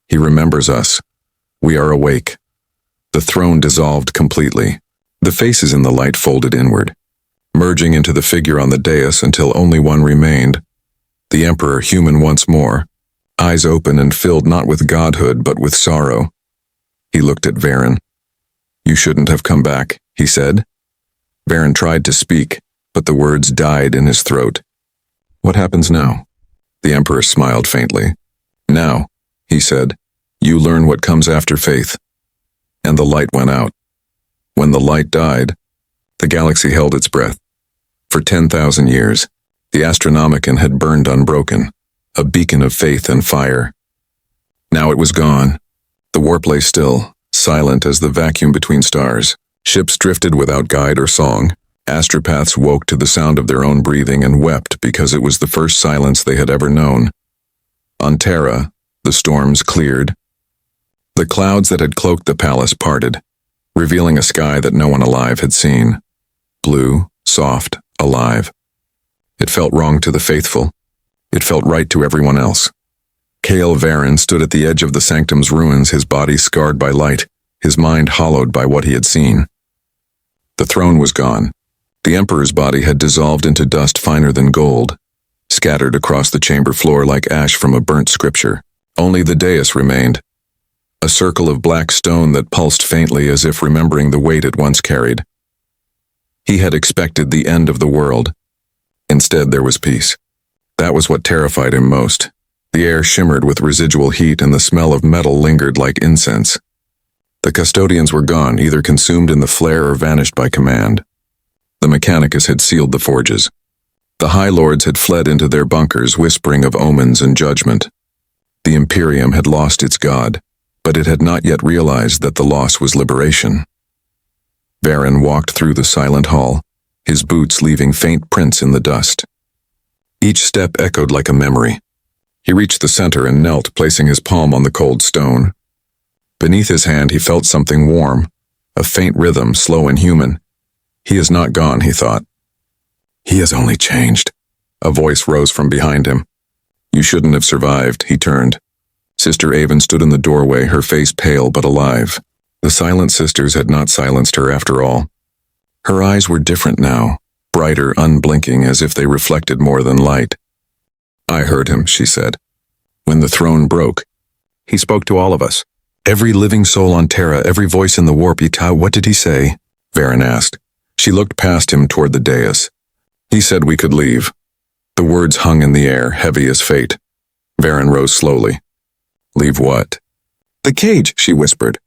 He remembers us. We are awake. The throne dissolved completely. The faces in the light folded inward, merging into the figure on the dais until only one remained. The Emperor, human once more, eyes open and filled not with godhood but with sorrow. He looked at Varen. You shouldn't have come back, he said. Varen tried to speak, but the words died in his throat. What happens now? The Emperor smiled faintly. Now, he said, you learn what comes after faith. And the light went out. When the light died, the galaxy held its breath. For 10,000 years, the Astronomican had burned unbroken, a beacon of faith and fire. Now it was gone. The warp lay still, silent as the vacuum between stars. Ships drifted without guide or song. Astropaths woke to the sound of their own breathing and wept because it was the first silence they had ever known. On Terra, the storms cleared. The clouds that had cloaked the palace parted, revealing a sky that no one alive had seen. Blue, soft, alive. It felt wrong to the faithful. It felt right to everyone else. Kael Varen stood at the edge of the sanctum's ruins, his body scarred by light, his mind hollowed by what he had seen. The throne was gone. The Emperor's body had dissolved into dust finer than gold, scattered across the chamber floor like ash from a burnt scripture. Only the dais remained, a circle of black stone that pulsed faintly as if remembering the weight it once carried. He had expected the end of the world. Instead, there was peace. That was what terrified him most. The air shimmered with residual heat and the smell of metal lingered like incense. The custodians were gone, either consumed in the flare or vanished by command. The Mechanicus had sealed the forges. The High Lords had fled into their bunkers, whispering of omens and judgment. The Imperium had lost its god, but it had not yet realized that the loss was liberation. Varen walked through the silent hall, his boots leaving faint prints in the dust. Each step echoed like a memory. He reached the center and knelt, placing his palm on the cold stone. Beneath his hand he felt something warm, a faint rhythm, slow and human. He is not gone, he thought. He has only changed. A voice rose from behind him. You shouldn't have survived, he turned. Sister Avon stood in the doorway, her face pale but alive. The silent sisters had not silenced her after all. Her eyes were different now, brighter, unblinking, as if they reflected more than light. I heard him, she said. When the throne broke, he spoke to all of us. Every living soul on Terra, every voice in the warp. What did he say? Varen asked. She looked past him toward the dais. He said we could leave. The words hung in the air, heavy as fate. Varen rose slowly. Leave what? The cage, she whispered.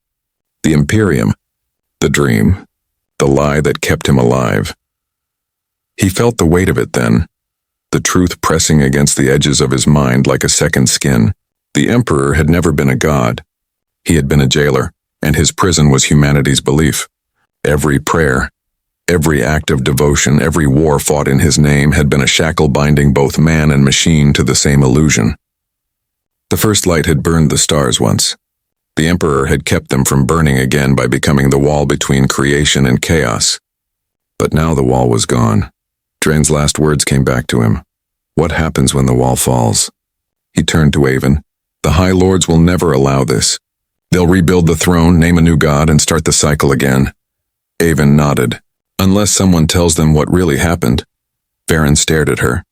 The Imperium. The dream. The lie that kept him alive. He felt the weight of it then, the truth pressing against the edges of his mind like a second skin. The Emperor had never been a god. He had been a jailer, and his prison was humanity's belief. Every prayer, every act of devotion, every war fought in his name had been a shackle binding both man and machine to the same illusion. The first light had burned the stars once. The Emperor had kept them from burning again by becoming the wall between creation and chaos. But now the wall was gone. Drain's last words came back to him. What happens when the wall falls? He turned to Avon. The High Lords will never allow this. They'll rebuild the throne, name a new god, and start the cycle again. Avon nodded. Unless someone tells them what really happened. Varen stared at her.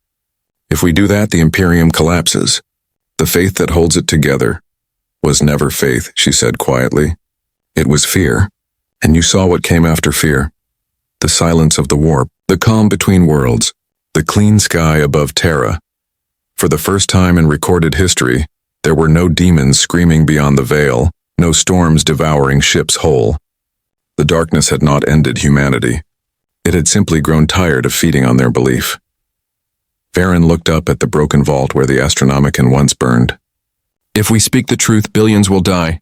If we do that, the Imperium collapses. The faith that holds it together was never faith, she said quietly. It was fear. And you saw what came after fear. The silence of the warp, the calm between worlds, the clean sky above Terra. For the first time in recorded history, there were no demons screaming beyond the veil, no storms devouring ships whole. The darkness had not ended humanity. It had simply grown tired of feeding on their belief. Varen looked up at the broken vault where the Astronomican once burned. If we speak the truth, billions will die.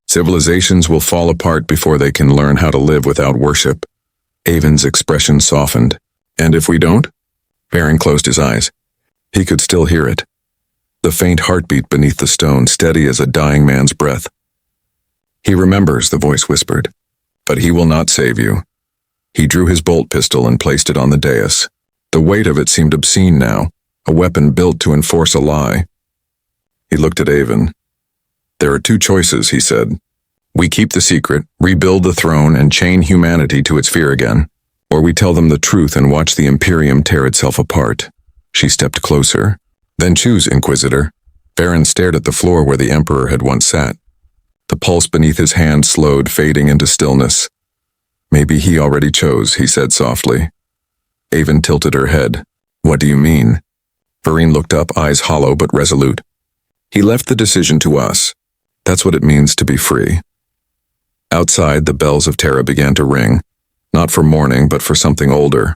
Civilizations will fall apart before they can learn how to live without worship. Avon's expression softened. And if we don't? Varen closed his eyes. He could still hear it. The faint heartbeat beneath the stone, steady as a dying man's breath. He remembers, the voice whispered. But he will not save you. He drew his bolt pistol and placed it on the dais. The weight of it seemed obscene now, a weapon built to enforce a lie. He looked at Avon. There are two choices, he said. We keep the secret, rebuild the throne, and chain humanity to its fear again. Or we tell them the truth and watch the Imperium tear itself apart. She stepped closer. Then choose, Inquisitor. Varen stared at the floor where the Emperor had once sat. The pulse beneath his hand slowed, fading into stillness. Maybe he already chose, he said softly. Avon tilted her head. What do you mean? Varen looked up, eyes hollow but resolute. He left the decision to us. That's what it means to be free. Outside, the bells of Terra began to ring, not for mourning, but for something older.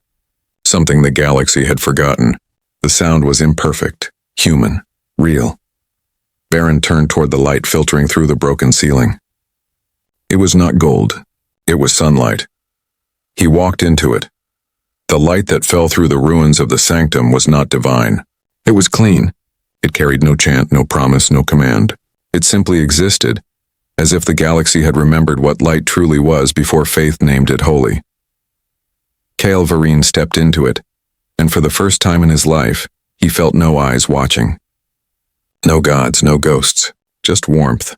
Something the galaxy had forgotten. The sound was imperfect, human, real. Varen turned toward the light filtering through the broken ceiling. It was not gold. It was sunlight. He walked into it. The light that fell through the ruins of the sanctum was not divine. It was clean. It carried no chant, no promise, no command. It simply existed, as if the galaxy had remembered what light truly was before faith named it holy. Kael Varen stepped into it, and for the first time in his life, he felt no eyes watching. No gods, no ghosts, just warmth.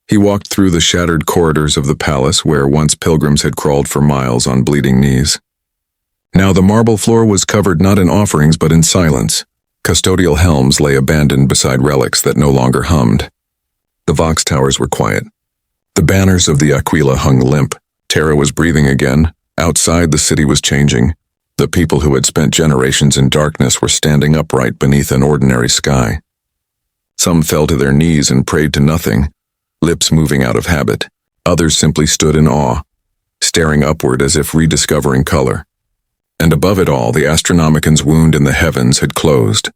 He walked through the shattered corridors of the palace where once pilgrims had crawled for miles on bleeding knees. Now the marble floor was covered not in offerings but in silence. Custodial helms lay abandoned beside relics that no longer hummed. The Vox towers were quiet. The banners of the Aquila hung limp. Terra was breathing again. Outside, the city was changing. The people who had spent generations in darkness were standing upright beneath an ordinary sky. Some fell to their knees and prayed to nothing, lips moving out of habit. Others simply stood in awe, staring upward as if rediscovering color. And above it all, the Astronomican's wound in the heavens had closed,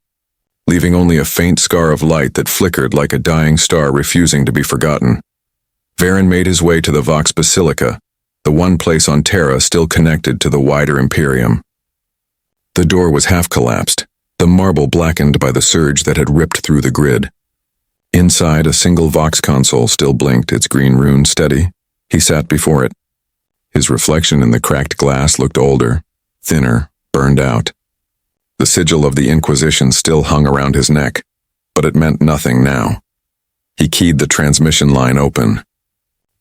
leaving only a faint scar of light that flickered like a dying star refusing to be forgotten. Varen made his way to the Vox Basilica, the one place on Terra still connected to the wider Imperium. The door was half collapsed, the marble blackened by the surge that had ripped through the grid. Inside, a single Vox console still blinked, its green rune steady. He sat before it. His reflection in the cracked glass looked older, thinner, burned out. The sigil of the Inquisition still hung around his neck, but it meant nothing now. He keyed the transmission line open.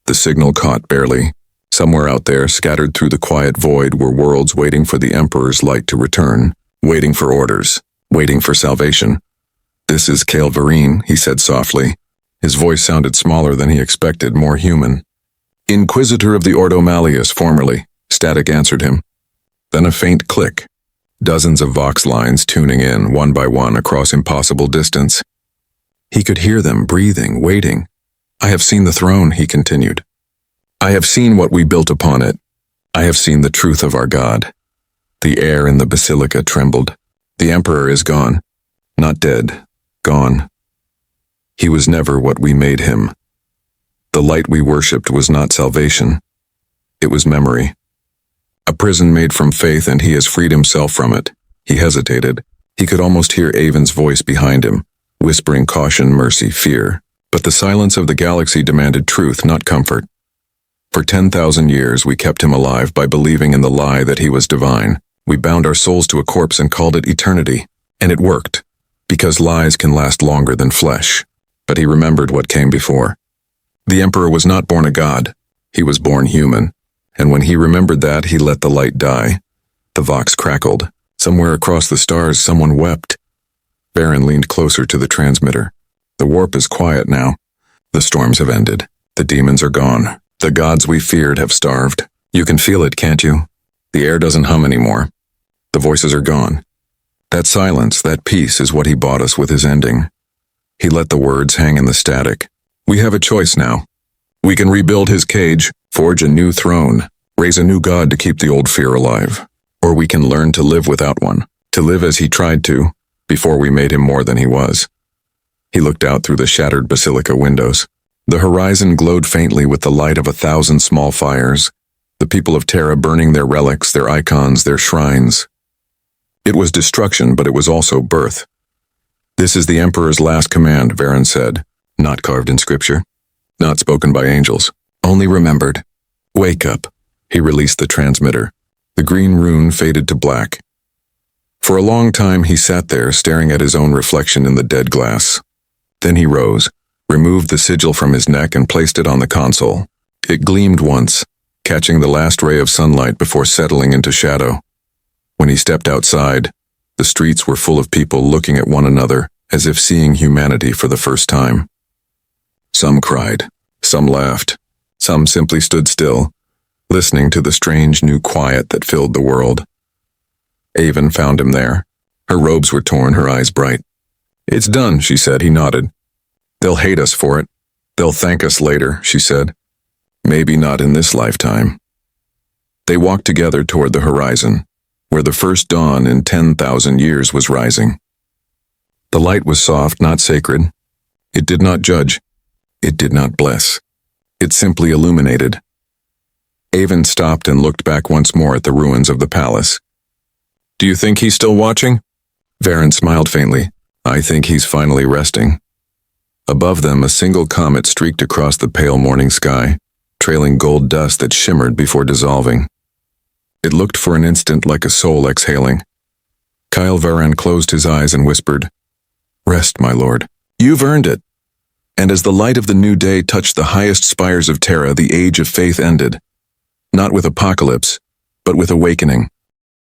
The signal caught barely. Somewhere out there, scattered through the quiet void, were worlds waiting for the Emperor's light to return, waiting for orders, waiting for salvation. This is Kael Varen, he said softly. His voice sounded smaller than he expected, more human. Inquisitor of the Ordo Malleus, formerly, Static answered him. Then a faint click. Dozens of Vox lines tuning in, one by one, across impossible distance. He could hear them, breathing, waiting. I have seen the throne, he continued. I have seen what we built upon it. I have seen the truth of our God. The air in the basilica trembled. The Emperor is gone. Not dead. Gone. He was never what we made him. The light we worshipped was not salvation. It was memory. A prison made from faith, and he has freed himself from it. He hesitated. He could almost hear Avon's voice behind him, whispering caution, mercy, fear. But the silence of the galaxy demanded truth, not comfort. For 10,000 years, we kept him alive by believing in the lie that he was divine. We bound our souls to a corpse and called it eternity. And it worked, because lies can last longer than flesh. But he remembered what came before. The Emperor was not born a god. He was born human. And when he remembered that, he let the light die. The Vox crackled. Somewhere across the stars, someone wept. Varen leaned closer to the transmitter. The warp is quiet now. The storms have ended. The demons are gone. The gods we feared have starved. You can feel it, can't you? The air doesn't hum anymore. The voices are gone. That silence, that peace is what he bought us with his ending. He let the words hang in the static. We have a choice now. We can rebuild his cage, forge a new throne, raise a new god to keep the old fear alive. Or we can learn to live without one, to live as he tried to, before we made him more than he was. He looked out through the shattered basilica windows. The horizon glowed faintly with the light of 1,000 small fires, the people of Terra burning their relics, their icons, their shrines. It was destruction, but it was also birth. This is the Emperor's last command, Varen said, not carved in scripture, not spoken by angels, only remembered. Wake up. He released the transmitter. The green rune faded to black. For a long time he sat there, staring at his own reflection in the dead glass. Then he rose, removed the sigil from his neck and placed it on the console. It gleamed once, catching the last ray of sunlight before settling into shadow. When he stepped outside, the streets were full of people looking at one another as if seeing humanity for the first time. Some cried, some laughed, some simply stood still, listening to the strange new quiet that filled the world. Avon found him there. Her robes were torn, her eyes bright. It's done, she said. He nodded. They'll hate us for it. They'll thank us later, she said. Maybe not in this lifetime. They walked together toward the horizon, where the first dawn in 10,000 years was rising. The light was soft, not sacred. It did not judge. It did not bless. It simply illuminated. Avon stopped and looked back once more at the ruins of the palace. Do you think he's still watching? Varen smiled faintly. I think he's finally resting. Above them, a single comet streaked across the pale morning sky, trailing gold dust that shimmered before dissolving. It looked for an instant like a soul exhaling. Kyle Varen closed his eyes and whispered, Rest, my lord. You've earned it. And as the light of the new day touched the highest spires of Terra, the age of faith ended. Not with apocalypse, but with awakening.